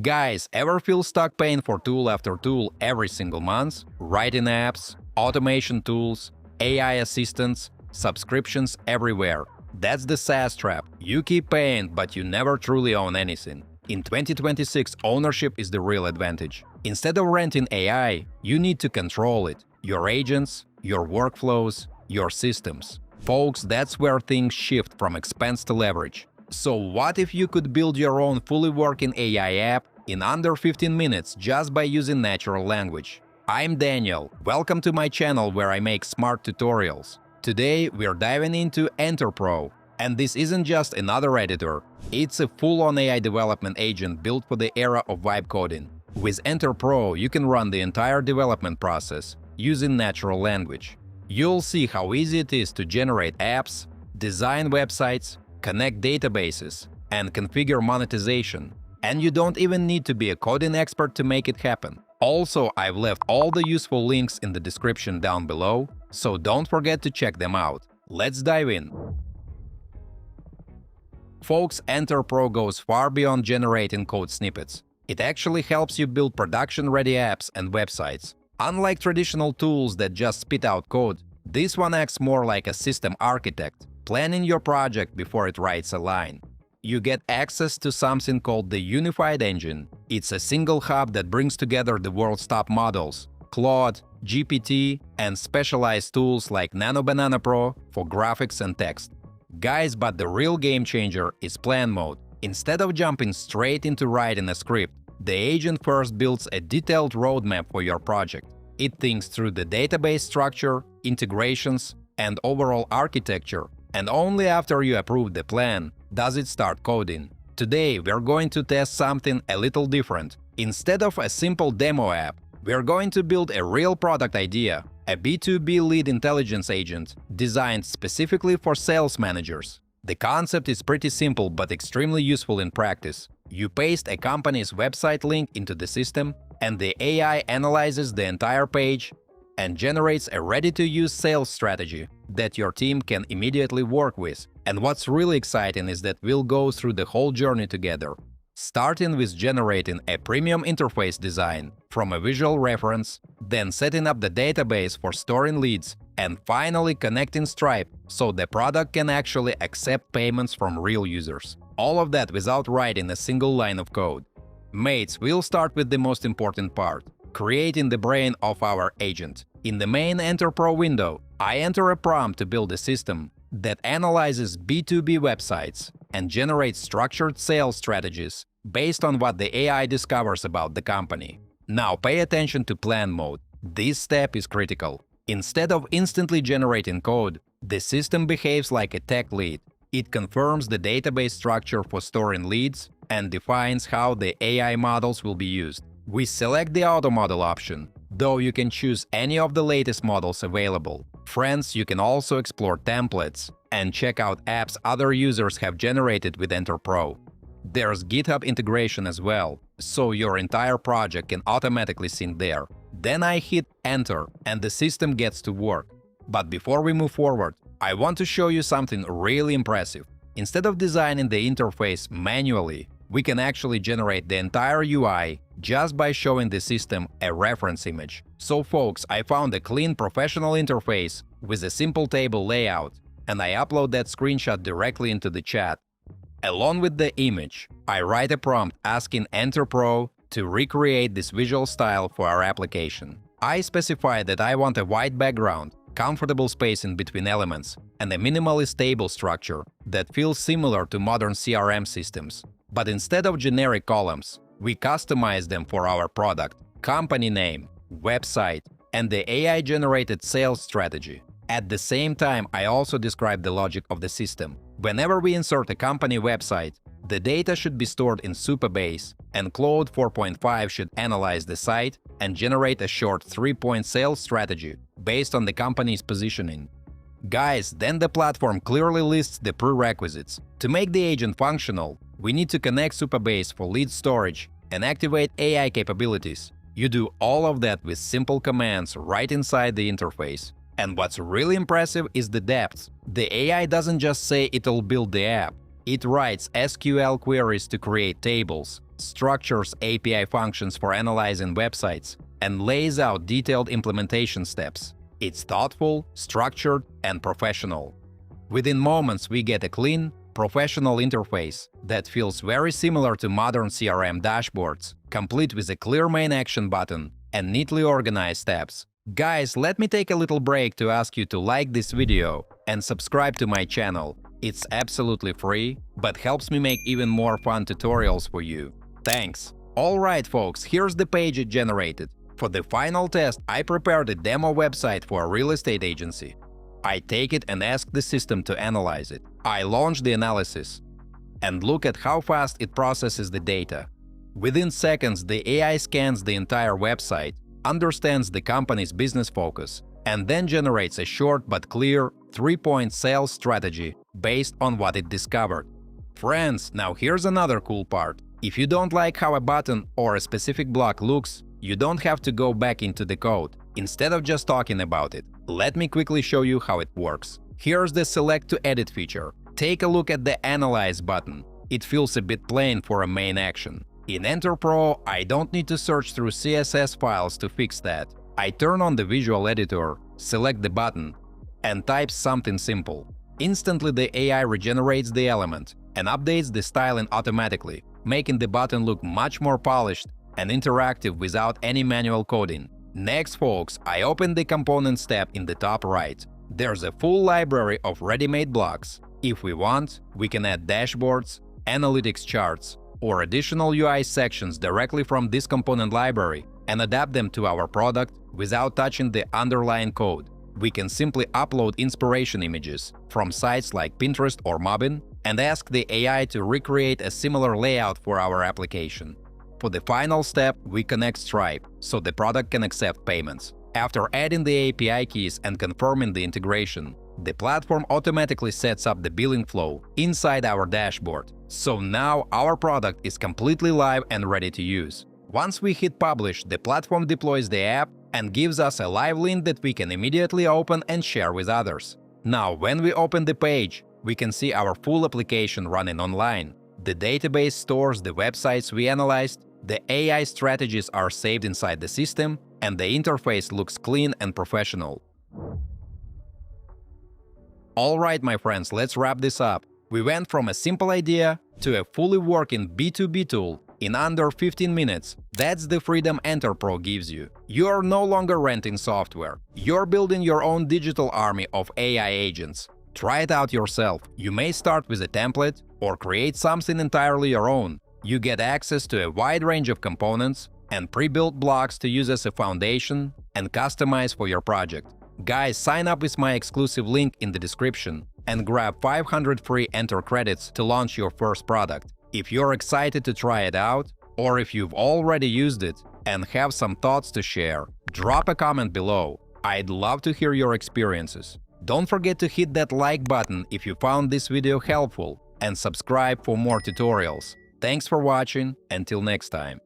Guys, ever feel stuck paying for tool after tool every single month? Writing apps, automation tools, AI assistants, subscriptions everywhere. That's the SaaS trap. You keep paying, but you never truly own anything. In 2026, ownership is the real advantage. Instead of renting AI, you need to control it. Your agents, your workflows, your systems. Folks, that's where things shift from expense to leverage. So what if you could build your own fully working AI app in under 15 minutes just by using natural language? I'm Daniel. Welcome to my channel where I make smart tutorials. Today we're diving into Enter.pro. And this isn't just another editor. It's a full-on AI development agent built for the era of vibe coding. With Enter.pro, you can run the entire development process using natural language. You'll see how easy it is to generate apps, design websites, connect databases, and configure monetization. And you don't even need to be a coding expert to make it happen. Also, I've left all the useful links in the description down below, so don't forget to check them out. Let's dive in. Folks, Enter.pro goes far beyond generating code snippets. It actually helps you build production-ready apps and websites. Unlike traditional tools that just spit out code, this one acts more like a system architect, planning your project before it writes a line. You get access to something called the Unified Engine. It's a single hub that brings together the world's top models, Claude, GPT, and specialized tools like Nano Pro for graphics and text. Guys, but the real game changer is plan mode. Instead of jumping straight into writing a script, the agent first builds a detailed roadmap for your project. It thinks through the database structure, integrations, and overall architecture, and only after you approve the plan does it start coding. Today, we're going to test something a little different. Instead of a simple demo app, we're going to build a real product idea, a B2B lead intelligence agent designed specifically for sales managers. The concept is pretty simple but extremely useful in practice. You paste a company's website link into the system, and the AI analyzes the entire page and generates a ready-to-use sales strategy that your team can immediately work with. And what's really exciting is that we'll go through the whole journey together, starting with generating a premium interface design from a visual reference, then setting up the database for storing leads, and finally connecting Stripe so the product can actually accept payments from real users. All of that without writing a single line of code. Mates, we'll start with the most important part – creating the brain of our agent. In the main Enter.pro window, I enter a prompt to build a system that analyzes B2B websites and generates structured sales strategies based on what the AI discovers about the company. Now pay attention to plan mode. This step is critical. Instead of instantly generating code, the system behaves like a tech lead. It confirms the database structure for storing leads and defines how the AI models will be used. We select the auto model option, though you can choose any of the latest models available. Friends, you can also explore templates and check out apps other users have generated with Enter.pro. There's GitHub integration as well, so your entire project can automatically sync there. Then I hit Enter, and the system gets to work. But before we move forward, I want to show you something really impressive. Instead of designing the interface manually, we can actually generate the entire UI just by showing the system a reference image. So folks, I found a clean professional interface with a simple table layout, and I upload that screenshot directly into the chat. Along with the image, I write a prompt asking Enter.pro to recreate this visual style for our application. I specify that I want a white background, comfortable spacing between elements, and a minimalist table structure that feels similar to modern CRM systems. But instead of generic columns, we customize them for our product, company name, website, and the AI-generated sales strategy. At the same time, I also describe the logic of the system. Whenever we insert a company website, the data should be stored in Supabase, and Claude 4.5 should analyze the site and generate a short 3-point sales strategy based on the company's positioning. Guys, then the platform clearly lists the prerequisites. To make the agent functional, we need to connect Supabase for lead storage and activate AI capabilities. You do all of that with simple commands right inside the interface. And what's really impressive is the depth. The AI doesn't just say it'll build the app. It writes SQL queries to create tables, structures API functions for analyzing websites, and lays out detailed implementation steps. It's thoughtful, structured, and professional. Within moments, we get a clean, professional interface that feels very similar to modern CRM dashboards, complete with a clear main action button and neatly organized tabs. Guys, let me take a little break to ask you to like this video and subscribe to my channel. It's absolutely free, but helps me make even more fun tutorials for you. Thanks! Alright folks, here's the page it generated. For the final test, I prepared a demo website for a real estate agency. I take it and ask the system to analyze it. I launch the analysis. And look at how fast it processes the data. Within seconds, the AI scans the entire website, understands the company's business focus, and then generates a short but clear 3-point sales strategy based on what it discovered. Friends, now here's another cool part. If you don't like how a button or a specific block looks, you don't have to go back into the code. Instead of just talking about it, let me quickly show you how it works. Here's the Select to Edit feature. Take a look at the Analyze button. It feels a bit plain for a main action. In Enter.pro, I don't need to search through CSS files to fix that. I turn on the visual editor, select the button, and type something simple. Instantly, the AI regenerates the element and updates the styling automatically, making the button look much more polished and interactive without any manual coding. Next, folks, I open the Components tab in the top right. There's a full library of ready-made blocks. If we want, we can add dashboards, analytics charts, or additional UI sections directly from this component library and adapt them to our product without touching the underlying code. We can simply upload inspiration images from sites like Pinterest or Mobbin and ask the AI to recreate a similar layout for our application. For the final step, we connect Stripe so the product can accept payments. After adding the API keys and confirming the integration, the platform automatically sets up the billing flow inside our dashboard. So now our product is completely live and ready to use. Once we hit publish, the platform deploys the app and gives us a live link that we can immediately open and share with others. Now, when we open the page, we can see our full application running online. The database stores the websites we analyzed, the AI strategies are saved inside the system, and the interface looks clean and professional. Alright, my friends, let's wrap this up. We went from a simple idea to a fully working B2B tool in under 15 minutes. That's the freedom Enter.pro gives you. You're no longer renting software. You're building your own digital army of AI agents. Try it out yourself. You may start with a template or create something entirely your own. You get access to a wide range of components and pre-built blocks to use as a foundation and customize for your project. Guys, sign up with my exclusive link in the description and grab 500 free Enter credits to launch your first product. If you're excited to try it out, or if you've already used it and have some thoughts to share, drop a comment below. I'd love to hear your experiences. Don't forget to hit that like button if you found this video helpful and subscribe for more tutorials. Thanks for watching. Until next time.